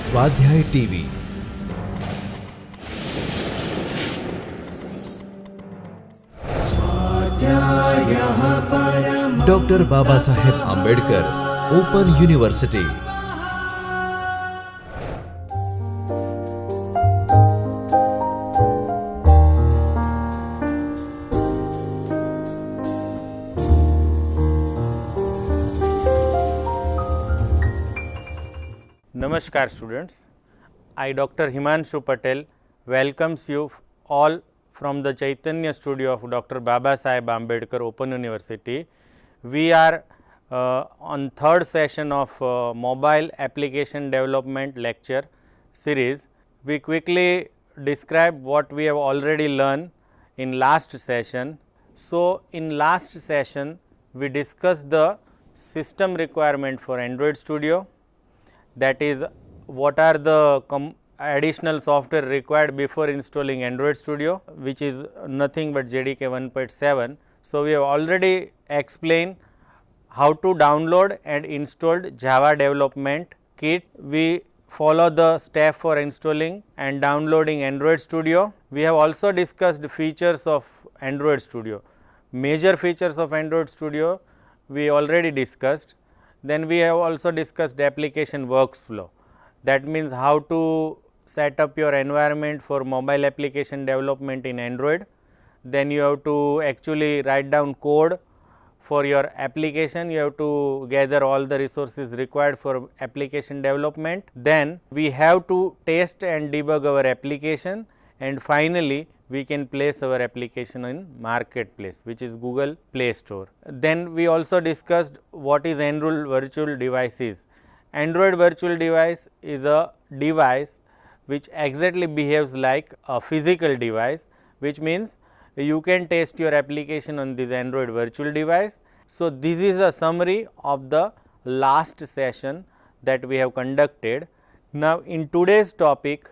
स्वाध्याय TV doctor Baba Saheb Ambedkar open university. Namaskar students, I Dr. Himanshu Patel welcomes you all from the Chaitanya studio of Dr. Baba Saheb Ambedkar Open University. We are on third session of mobile application development lecture series. We quickly describe what we have already learned in last session. So, in last session we discussed the system requirement for Android Studio, that is what are the additional software required before installing Android Studio, which is nothing but JDK 1.7. So, we have already explained how to download and install Java development kit. We follow the step for installing and downloading Android Studio. We have also discussed features of Android Studio. Major features of Android Studio we already discussed. Then we have also discussed application workflow, that means how to set up your environment for mobile application development in Android. Then you have to actually write down code for your application, you have to gather all the resources required for application development. Then we have to test and debug our application, and finally we can place our application in marketplace, which is Google Play Store. Then we also discussed what is Android virtual devices. Android virtual device is a device which exactly behaves like a physical device, which means you can test your application on this Android virtual device. So, this is a summary of the last session that we have conducted. Now, in today's topic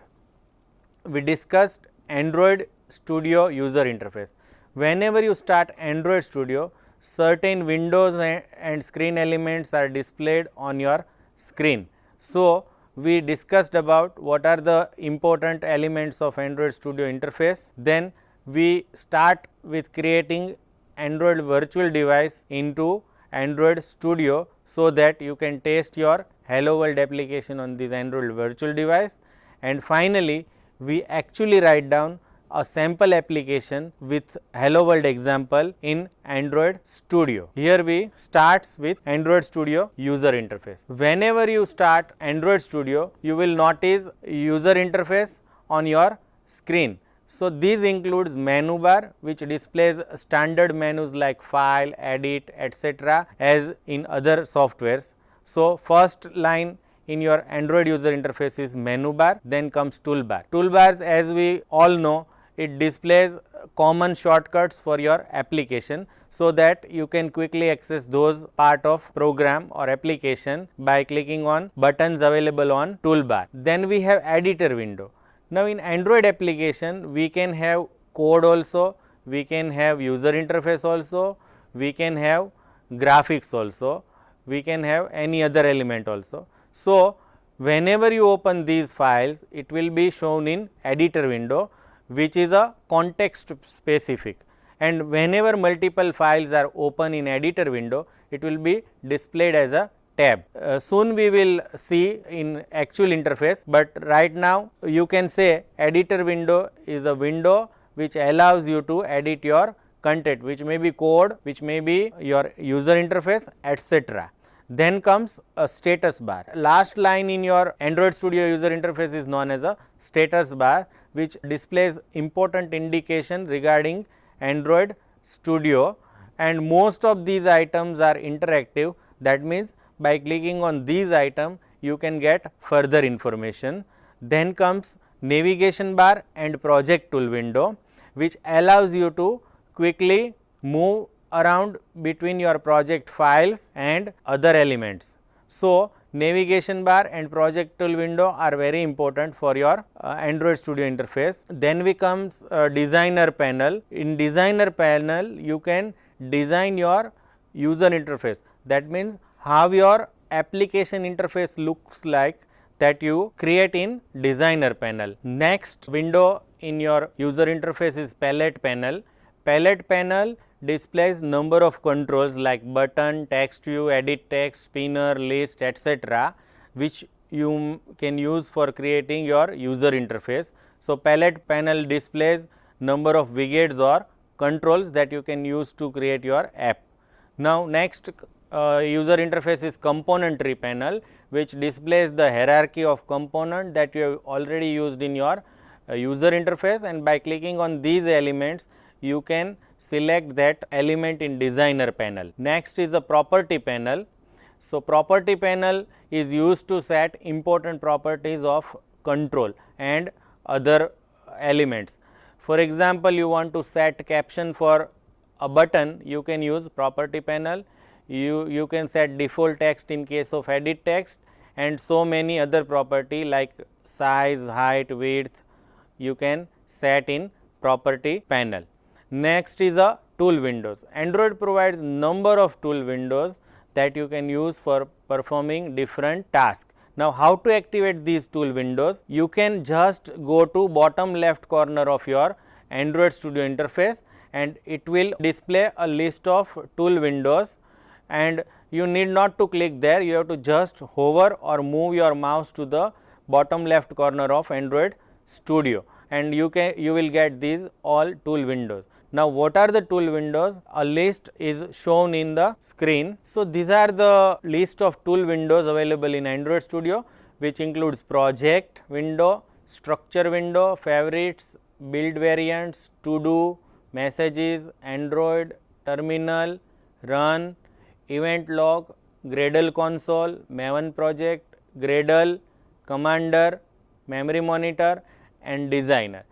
we discussed Android Studio user interface. Whenever you start Android Studio, certain windows and screen elements are displayed on your screen. So, we discussed about what are the important elements of Android Studio interface. Then we start with creating Android virtual device into Android Studio, so that you can test your Hello World application on this Android virtual device. And finally, we actually write down a sample application with Hello World example in Android Studio. Here we starts with Android Studio user interface. Whenever you start Android Studio, you will notice user interface on your screen. So, this includes menu bar, which displays standard menus like file, edit, etc. as in other softwares. So, first line in your Android user interface is menu bar, then comes toolbar. Toolbars, as we all know, it displays common shortcuts for your application, so that you can quickly access those part of program or application by clicking on buttons available on toolbar. Then we have editor window. Now, in Android application we can have code also, we can have user interface also, we can have graphics also, we can have any other element also. So, whenever you open these files, it will be shown in editor window, which is a context specific, and whenever multiple files are open in editor window, it will be displayed as a tab. Soon we will see in actual interface, but right now you can say editor window is a window which allows you to edit your content, which may be code, which may be your user interface, etc. Then comes a status bar. Last line in your Android Studio user interface is known as a status bar, which displays important indication regarding Android Studio, and most of these items are interactive. That means, by clicking on these items you can get further information. Then comes navigation bar and project tool window, which allows you to quickly move around between your project files and other elements. So, navigation bar and project tool window are very important for your Android Studio interface. Then we comes designer panel. In designer panel you can design your user interface, that means how your application interface looks like, that you create in designer panel. Next window in your user interface is palette panel. Palette panel displays number of controls like button, text view, edit text, spinner, list, etc., which you can use for creating your user interface. So, palette panel displays number of widgets or controls that you can use to create your app. Now, next user interface is component tree panel, which displays the hierarchy of component that you have already used in your user interface, and by clicking on these elements you can select that element in designer panel. Next is the property panel. So, property panel is used to set important properties of control and other elements. For example, you want to set caption for a button, you can use property panel. You can set default text in case of edit text, and so many other property like size, height, width you can set in property panel. Next is a tool windows. Android provides number of tool windows that you can use for performing different tasks. Now, how to activate these tool windows? You can just go to bottom left corner of your Android Studio interface, and it will display a list of tool windows, and you need not to click there, you have to just hover or move your mouse to the bottom left corner of Android Studio, and you will get these all tool windows. Now, what are the tool windows? A list is shown in the screen. So, these are the list of tool windows available in Android Studio, which includes project window, structure window, favorites, build variants, to do, messages, Android, terminal, run, event log, Gradle console, Maven project, Gradle, commander, memory monitor and designer.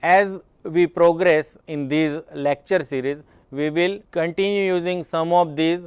As we progress in this lecture series, we will continue using some of these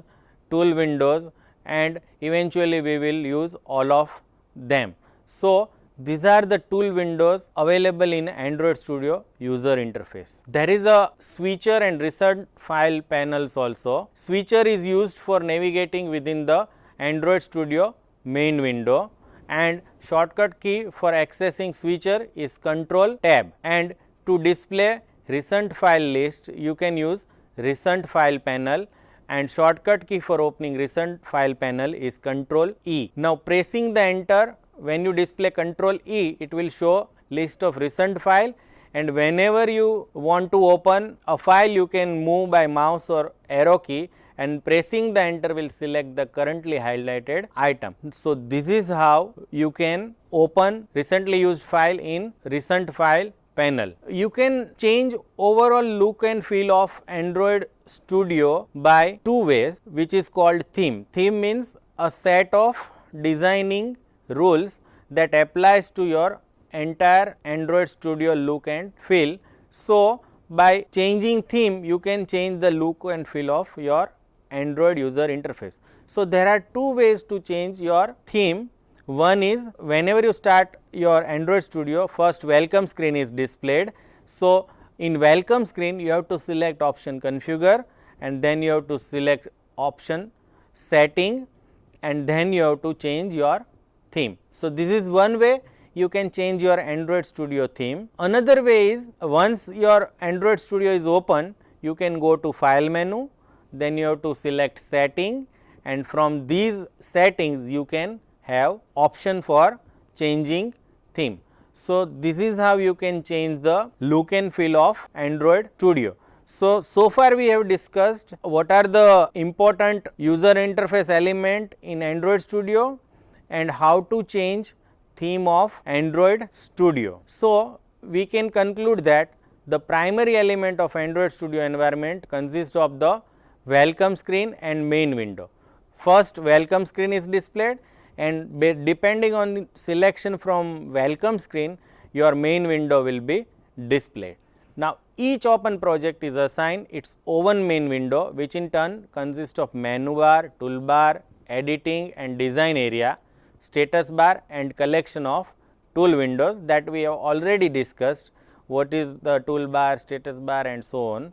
tool windows, and eventually we will use all of them. So, these are the tool windows available in Android Studio user interface. There is a switcher and recent file panels also. Switcher is used for navigating within the Android Studio main window, and shortcut key for accessing switcher is Control Tab, and to display recent file list you can use recent file panel, and shortcut key for opening recent file panel is Control E. Now, pressing the enter, when you display Control E, it will show list of recent file, and whenever you want to open a file you can move by mouse or arrow key, and pressing the enter will select the currently highlighted item. So, this is how you can open recently used file in recent file panel. You can change overall look and feel of Android Studio by two ways, which is called theme. Theme means a set of designing rules that applies to your entire Android Studio look and feel. So, by changing theme you can change the look and feel of your Android user interface. So, there are two ways to change your theme. One is whenever you start your Android Studio, first welcome screen is displayed. So, in welcome screen you have to select option configure, and then you have to select option setting, and then you have to change your theme. So, this is one way you can change your Android Studio theme. Another way is once your Android Studio is open, you can go to file menu, then you have to select setting, and from these settings you can have option for changing theme. So, this is how you can change the look and feel of Android Studio. So far we have discussed what are the important user interface element in Android Studio and how to change theme of Android Studio. So, we can conclude that the primary element of Android Studio environment consists of the welcome screen and main window. First welcome screen is displayed, and depending on selection from welcome screen, your main window will be displayed. Now, each open project is assigned its own main window, which in turn consists of menu bar, toolbar, editing and design area, status bar and collection of tool windows that we have already discussed. What is the toolbar, status bar and so on.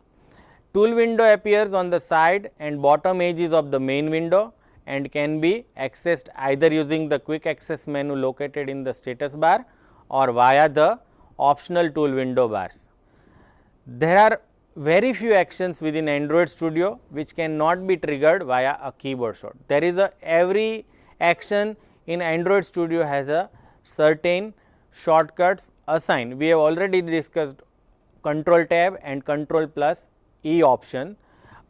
Tool window appears on the side and bottom edges of the main window, and can be accessed either using the quick access menu located in the status bar or via the optional tool window bars. There are very few actions within Android Studio which cannot be triggered via a keyboard shortcut. There is every action in Android Studio has a certain shortcuts assigned. We have already discussed Control Tab and Control plus E option.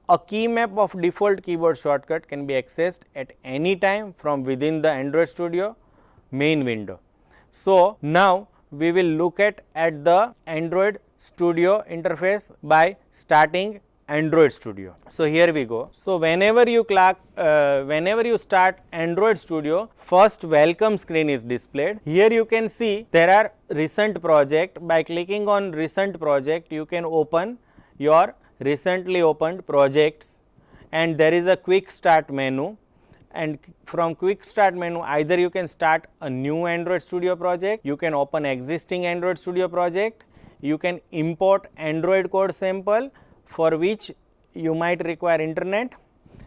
A key map of default keyboard shortcut can be accessed at any time from within the Android Studio main window. So, now we will look at the Android Studio interface by starting Android Studio. So, here we go. So, whenever you start Android Studio, first welcome screen is displayed. Here you can see there are recent project. By clicking on recent project, you can open your recently opened projects, and there is a quick start menu, and from quick start menu either you can start a new Android Studio project, you can open existing Android Studio project, you can import Android code sample for which you might require internet,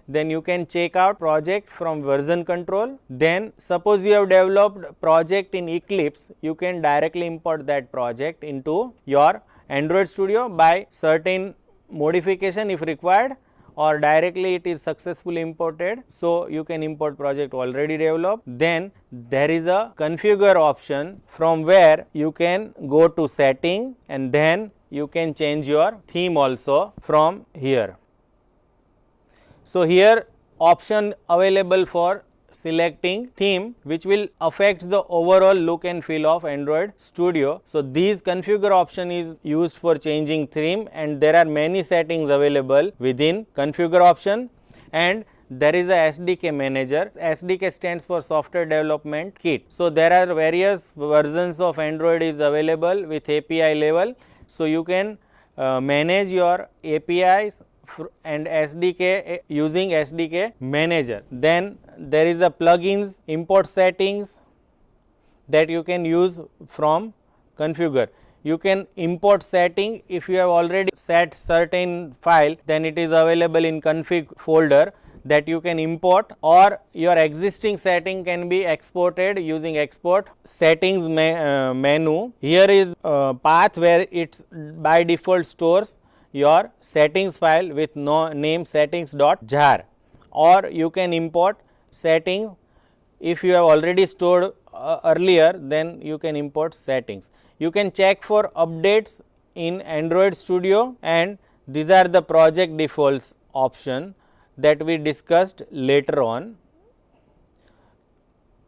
then you can check out project from version control. Then suppose you have developed project in Eclipse, you can directly import that project into your Android Studio by certain modification if required, or directly it is successfully imported. So, you can import project already developed. Then there is a configure option from where you can go to setting, and then you can change your theme also from here. So, here option available for selecting theme which will affect the overall look and feel of Android Studio. So, these configure option is used for changing theme, and there are many settings available within configure option, and there is a SDK manager. SDK stands for software development kit. So, there are various versions of Android is available with API level. So, you can manage your APIs and SDK using SDK manager. Then there is a plugins import settings that you can use from configure. You can import setting if you have already set certain file, then it is available in config folder that you can import, or your existing setting can be exported using export settings menu. Here is path where it's by default stores your settings file with name settings.jar, or you can import settings if you have already stored earlier, then you can import settings. You can check for updates in Android Studio, and these are the project defaults option that we discussed later on.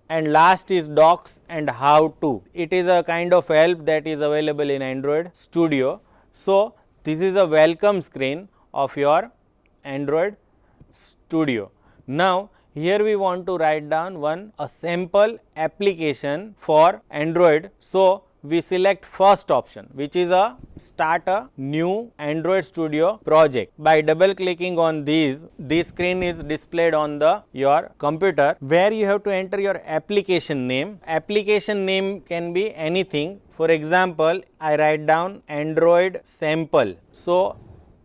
And last is docs and how to. It is a kind of help that is available in Android Studio. So, this is a welcome screen of your Android Studio. Now, here we want to write down a sample application for Android. So, we select first option, which is a start a new Android Studio project. By double clicking on this screen is displayed on your computer, where you have to enter your application name. Application name can be anything. For example, I write down Android sample. So,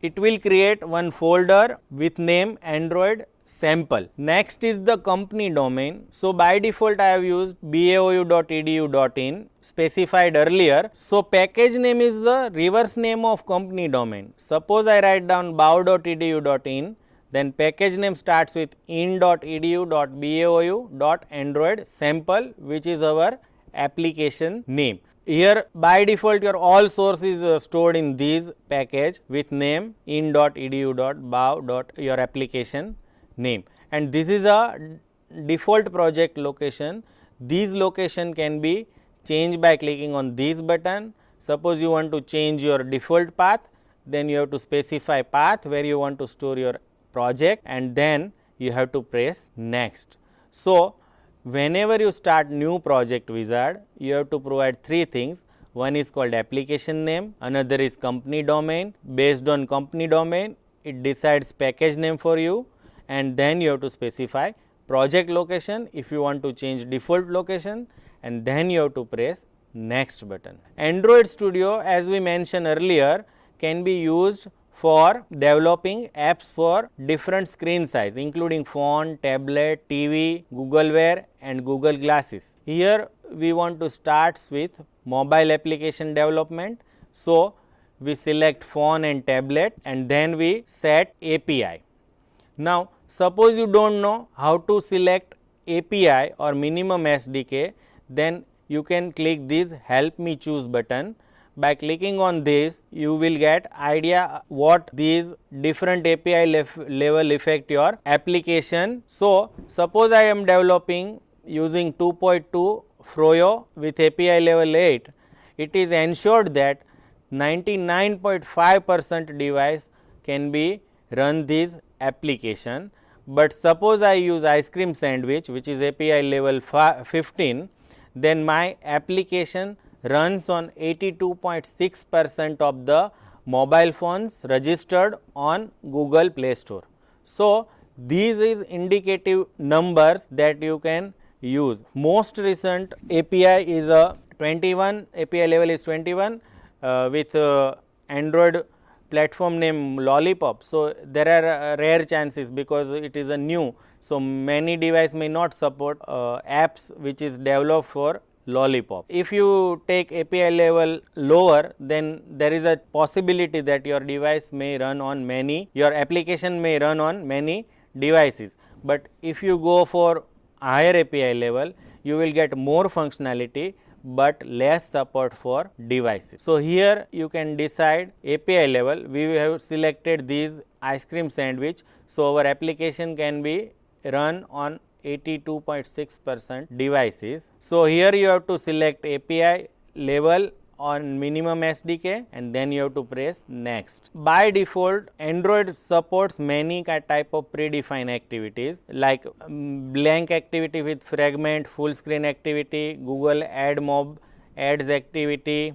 it will create one folder with name Android sample. Next is the company domain. So, by default I have used baou.edu.in specified earlier. So, package name is the reverse name of company domain. Suppose I write down bao.edu.in, then package name starts with in.edu.bau.android sample, which is our application name. Here by default your all source is stored in this package with name in.edu.bao. your application name, and this is a default project location. These location can be changed by clicking on this button. Suppose you want to change your default path, then you have to specify path where you want to store your project, and then you have to press next. So, whenever you start new project wizard, you have to provide three things. One is called application name, another is company domain. Based on company domain, it decides package name for you, and then you have to specify project location if you want to change default location, and then you have to press next button. Android Studio, as we mentioned earlier, can be used for developing apps for different screen size, including phone, tablet, TV, Google Wear and Google Glasses. Here we want to start with mobile application development. So we select phone and tablet and then we set API. Now suppose you don't know how to select API or minimum SDK, then you can click this help me choose button. By clicking on this, you will get idea what these different API level affect your application. So suppose I am developing using 2.2 Froyo with API level 8, it is ensured that 99.5% device can be run this application. But suppose I use ice cream sandwich which is API level 15, then my application runs on 82.6% of the mobile phones registered on Google Play Store. So these is indicative numbers that you can use. Most recent API is a 21, API level is 21 with Android platform name Lollipop. So there are rare chances because it is a new. So many device may not support apps which is developed for Lollipop. If you take API level lower, then there is a possibility that your device may run on many, your application may run on many devices. But if you go for higher API level, you will get more functionality but less support for devices. So here you can decide API level. We have selected these ice cream sandwich. So our application can be run on 82.6% devices. So here you have to select API level on minimum SDK and then you have to press next. By default, Android supports many type of predefined activities like blank activity with fragment, full screen activity, Google Ad Mob ads activity,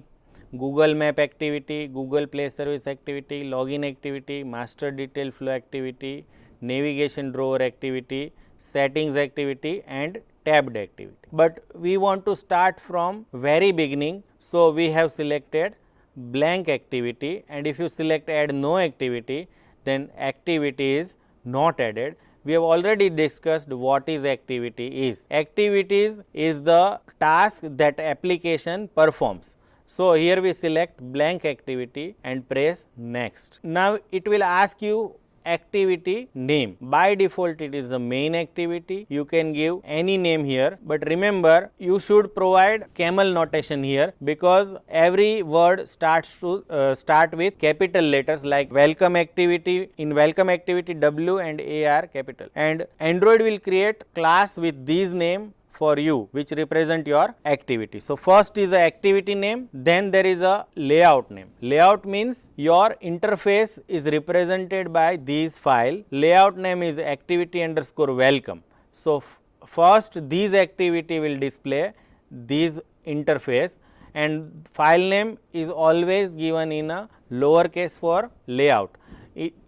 Google Map activity, Google Play Service activity, login activity, master detail flow activity, navigation drawer activity, settings activity and tabbed activity. But we want to start from very beginning. So we have selected blank activity, and if you select add no activity, then activity is not added. We have already discussed what is activity is. Activities is the task that application performs. So here we select blank activity and press next. Now it will ask you activity name. By default it is the main activity. You can give any name here, but remember you should provide camel notation here because every word starts to start with capital letters like welcome activity. In welcome activity W and A are capital, and Android will create class with these name for you which represent your activity. So first is the activity name, then there is a layout name. Layout means your interface is represented by these file. Layout name is activity underscore welcome. So first these activity will display these interface, and file name is always given in a lowercase for layout.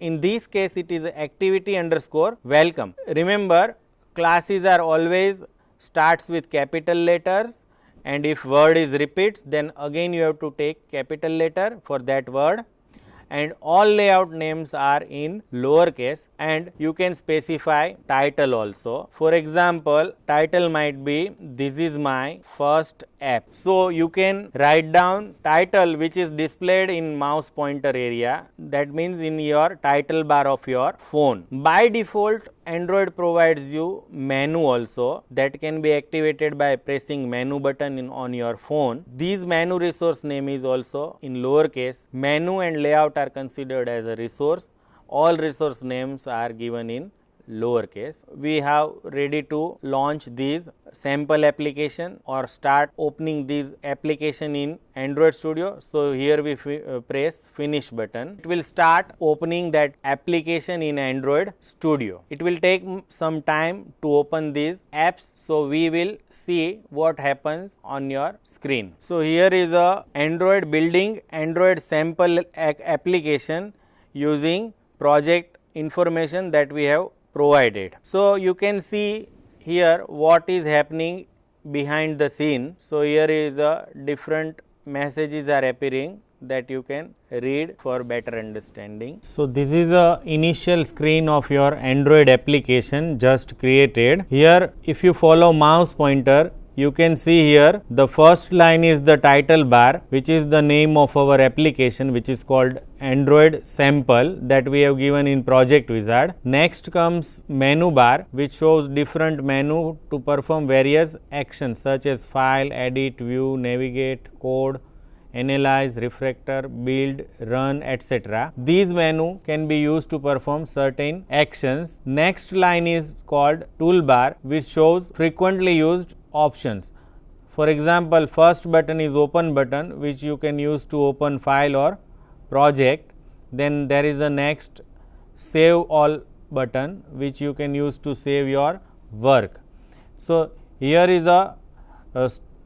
In this case it is activity underscore welcome. Remember classes are always starts with capital letters, and if word is repeats then again you have to take capital letter for that word, and all layout names are in lowercase, and you can specify title also. For example, title might be this is my first app. So you can write down title which is displayed in mouse pointer area, that means in your title bar of your phone. By default Android provides you menu also that can be activated by pressing menu button on your phone. These menu resource name is also in lowercase. Menu and layout are considered as a resource. All resource names are given in lowercase. We have ready to launch these sample application or start opening these application in Android Studio. So here we press finish button. It will start opening that application in Android Studio. It will take some time to open these apps. So we will see what happens on your screen. So here is a Android building Android sample application using project information that we have provided. So you can see here what is happening behind the scene. So here is a different messages are appearing that you can read for better understanding. So this is a initial screen of your Android application just created. Here if you follow mouse pointer, you can see here the first line is the title bar, which is the name of our application, which is called Android sample that we have given in Project Wizard. Next comes menu bar, which shows different menu to perform various actions such as file, edit, view, navigate, code, analyze, refactor, build, run, etc. These menu can be used to perform certain actions. Next line is called toolbar, which shows frequently used options. For example, first button is open button, which you can use to open file or project. Then there is a next save all button, which you can use to save your work. So here is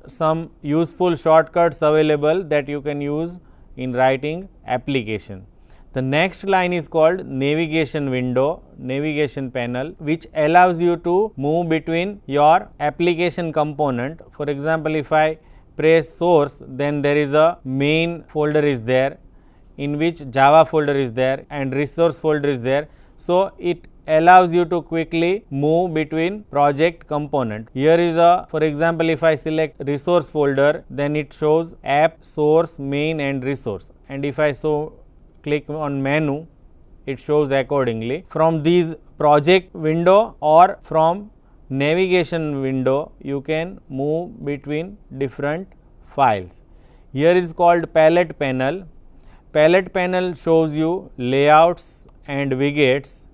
some useful shortcuts available that you can use in writing application. The next line is called navigation window, navigation panel, which allows you to move between your application component. For example, if I press source, then there is a main folder is there, in which Java folder is there and resource folder is there. So it allows you to quickly move between project component. Here is for example, if I select resource folder, then it shows app, source, main and resource, and if I click on menu, it shows accordingly. From these project window or from navigation window, you can move between different files. Here is called palette panel. Palette panel shows you layouts and widgets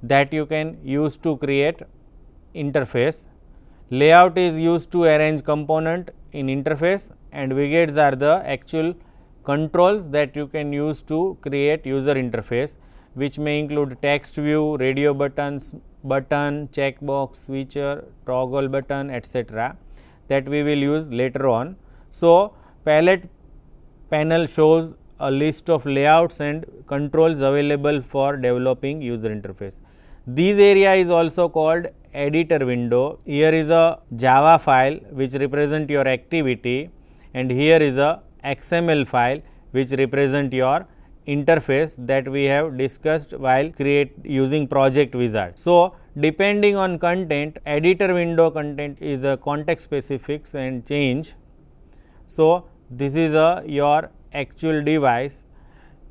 that you can use to create interface. Layout is used to arrange component in interface, and widgets are the actual controls that you can use to create user interface, which may include text view, radio buttons, button, checkbox, switcher, toggle button, etc. that we will use later on. So palette panel shows a list of layouts and controls available for developing user interface. This area is also called editor window. Here is a Java file which represent your activity, and here is a XML file which represent your interface that we have discussed while using Project Wizard. So depending on content, editor window content is a context specifics and change. So this is your actual device.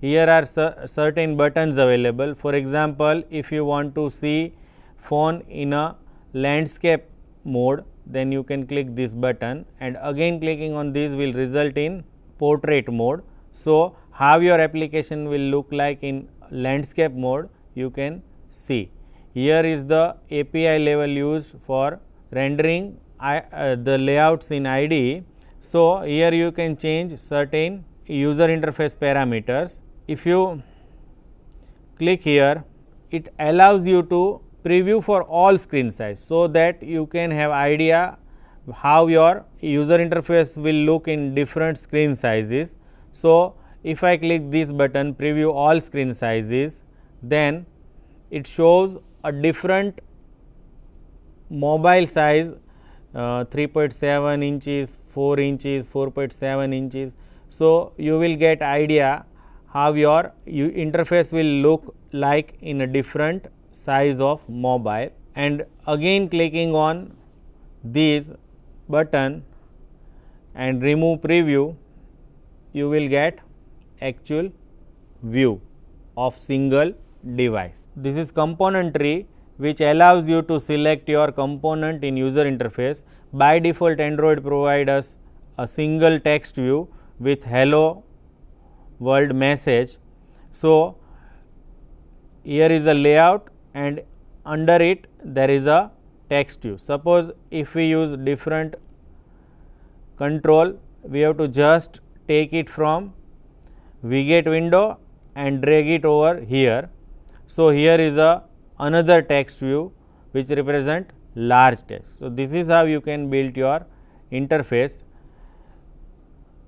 Here are certain buttons available. For example, if you want to see phone in a landscape mode, then you can click this button, and again clicking on this will result in portrait mode. So how your application will look like in landscape mode, you can see. Here is the API level used for rendering the layouts in IDE. So here you can change certain user interface parameters. If you click here, it allows you to preview for all screen size, so that you can have idea how your user interface will look in different screen sizes. So if I click this button, preview all screen sizes, then it shows a different mobile size, 3.7 inches, 4 inches, 4.7 inches. So you will get idea how your interface will look like in a different size of mobile. And again clicking on this button and remove preview, you will get actual view of single device. This is component tree, which allows you to select your component in user interface. By default, Android provides us a single text view with hello world message. So here is a layout, and under it there is a text view. Suppose if we use different control, we have to just take it from widget window and drag it over here. So here is another text view which represent large text. So this is how you can build your interface.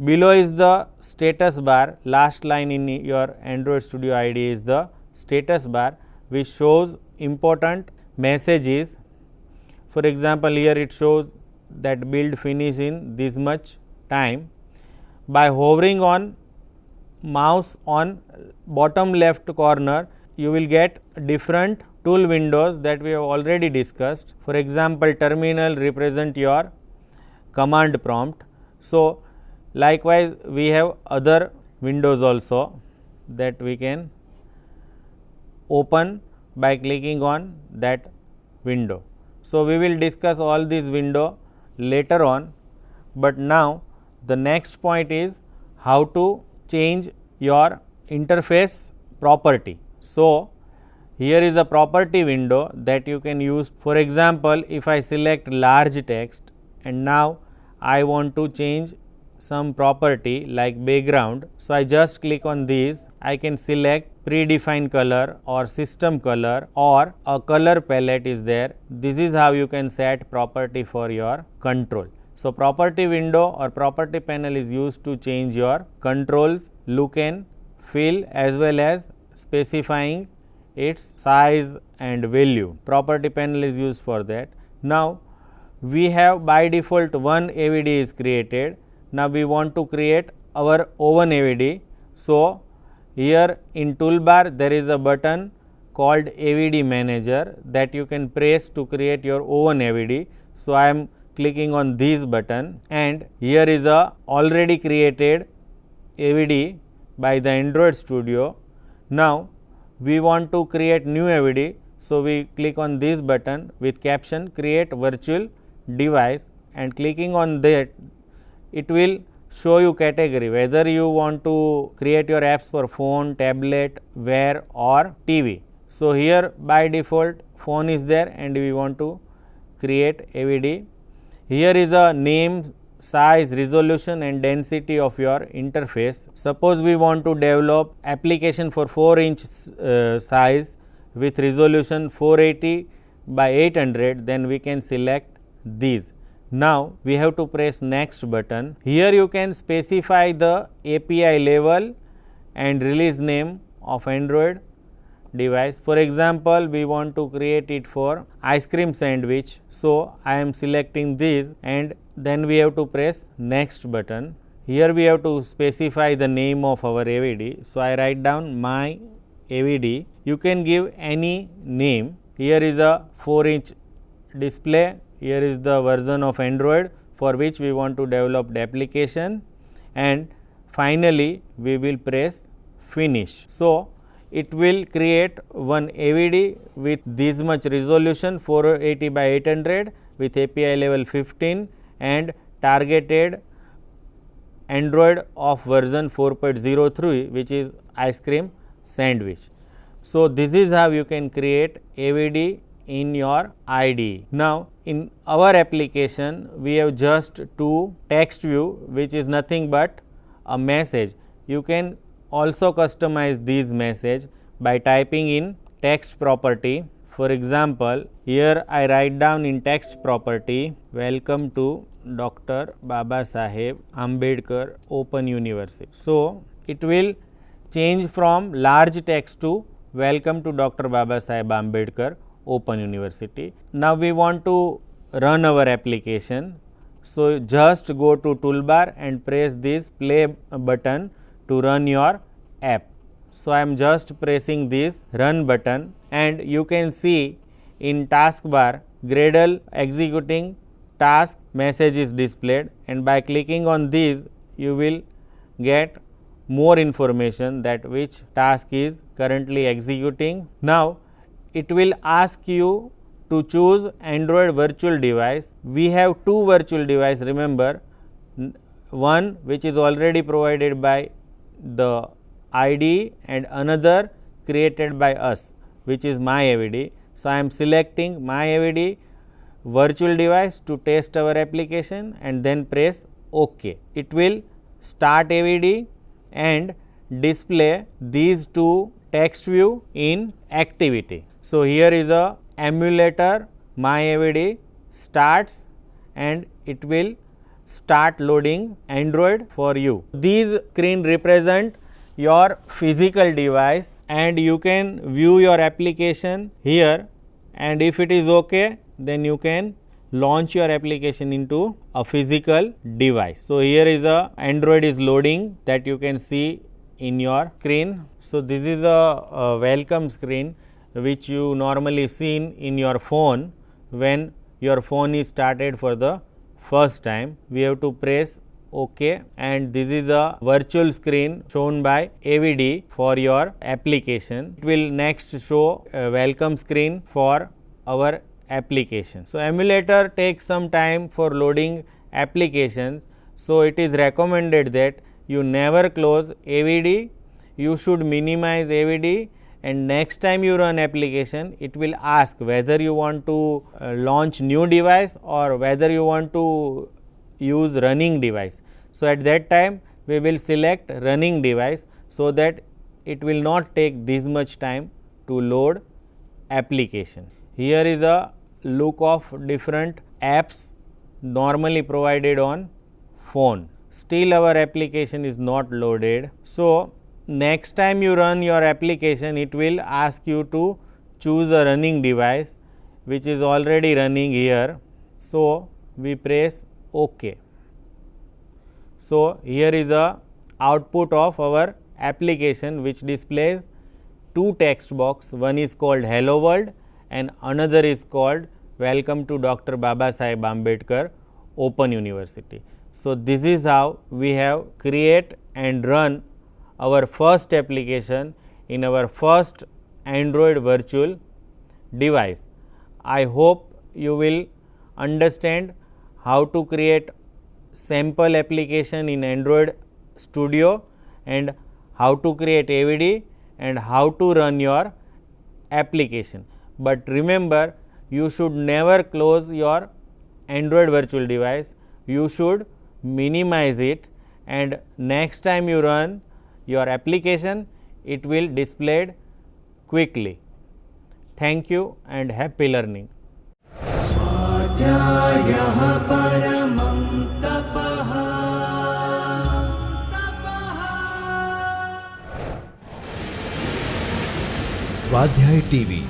Below is the status bar. Last line in your Android Studio IDE is the status bar, which shows important messages. For example, here it shows that build finish in this much time. By hovering on mouse on bottom left corner, you will get different tool windows that we have already discussed. For example, terminal represent your command prompt. So, likewise we have other windows also that we can open by clicking on that window. So, we will discuss all these window later on, but now the next point is how to change your interface property. So, here is a property window that you can use. For example, if I select large text and now I want to change some property like background. So, I just click on these, I can select predefined color or system color or a color palette is there. This is how you can set property for your control. So, property window or property panel is used to change your controls, look and feel as well as specifying its size and value. Property panel is used for that. Now, we have by default one AVD is created. Now, we want to create our own AVD. So, here in toolbar there is a button called AVD manager that you can press to create your own AVD. So, I am clicking on this button and here is a already created AVD by the Android Studio. Now, we want to create new AVD. So, we click on this button with caption create virtual device and clicking on that, it will show you category whether you want to create your apps for phone, tablet, Wear or TV. So, here by default phone is there and we want to create AVD. Here is a name, size, resolution and density of your interface. Suppose we want to develop application for 4-inch size with resolution 480 by 800, then we can select these. Now, we have to press next button. Here you can specify the API level and release name of Android device. For example, we want to create it for ice cream sandwich. So, I am selecting this and then we have to press next button. Here we have to specify the name of our AVD. So, I write down my AVD. You can give any name. Here is a 4-inch display. Here is the version of Android for which we want to develop the application and finally, we will press finish. So, it will create one AVD with this much resolution 480 by 800 with API level 15 and targeted Android of version 4.03 which is ice cream sandwich. So, this is how you can create AVD in your IDE. Now, in our application, we have just two text view which is nothing but a message. You can also customize this message by typing in text property. For example, here I write down in text property, welcome to Dr. Babasaheb Ambedkar Open University. So, it will change from large text to welcome to Dr. Babasaheb Ambedkar Open University. Now, we want to run our application. So, just go to toolbar and press this play button to run your app. So, I am just pressing this run button and you can see in taskbar Gradle executing task message is displayed and by clicking on this you will get more information that which task is currently executing. Now, it will ask you to choose Android virtual device. We have two virtual device, remember, one which is already provided by the IDE and another created by us which is my AVD. So, I am selecting my AVD virtual device to test our application and then press OK. It will start AVD and display these two text view in activity. So, here is a emulator my AVD starts and it will start loading Android for you. These screen represent your physical device and you can view your application here and if it is OK, then you can launch your application into a physical device. So, here is a Android is loading that you can see in your screen. So, this is a welcome screen which you normally seen in your phone when your phone is started for the first time. We have to press OK, and this is a virtual screen shown by AVD for your application. It will next show a welcome screen for our application. So, emulator takes some time for loading applications. So, it is recommended that you never close AVD, you should minimize AVD, and next time you run application, it will ask whether you want to launch new device or whether you want to use running device. So, at that time we will select running device, so that it will not take this much time to load application. Here is a look of different apps normally provided on phone. Still our application is not loaded. So, next time you run your application, it will ask you to choose a running device which is already running here. So, we press OK. So, here is a output of our application which displays two text box. One is called Hello World and another is called Welcome to Dr. Babasaheb Ambedkar Open University. So, this is how we have create and run our first application in our first Android virtual device. I hope you will understand how to create sample application in Android Studio and how to create AVD and how to run your application. But remember, you should never close your Android virtual device, you should minimize it, and next time you run your application, it will displayed quickly. Thank you and happy learning. स्वाध्याय TV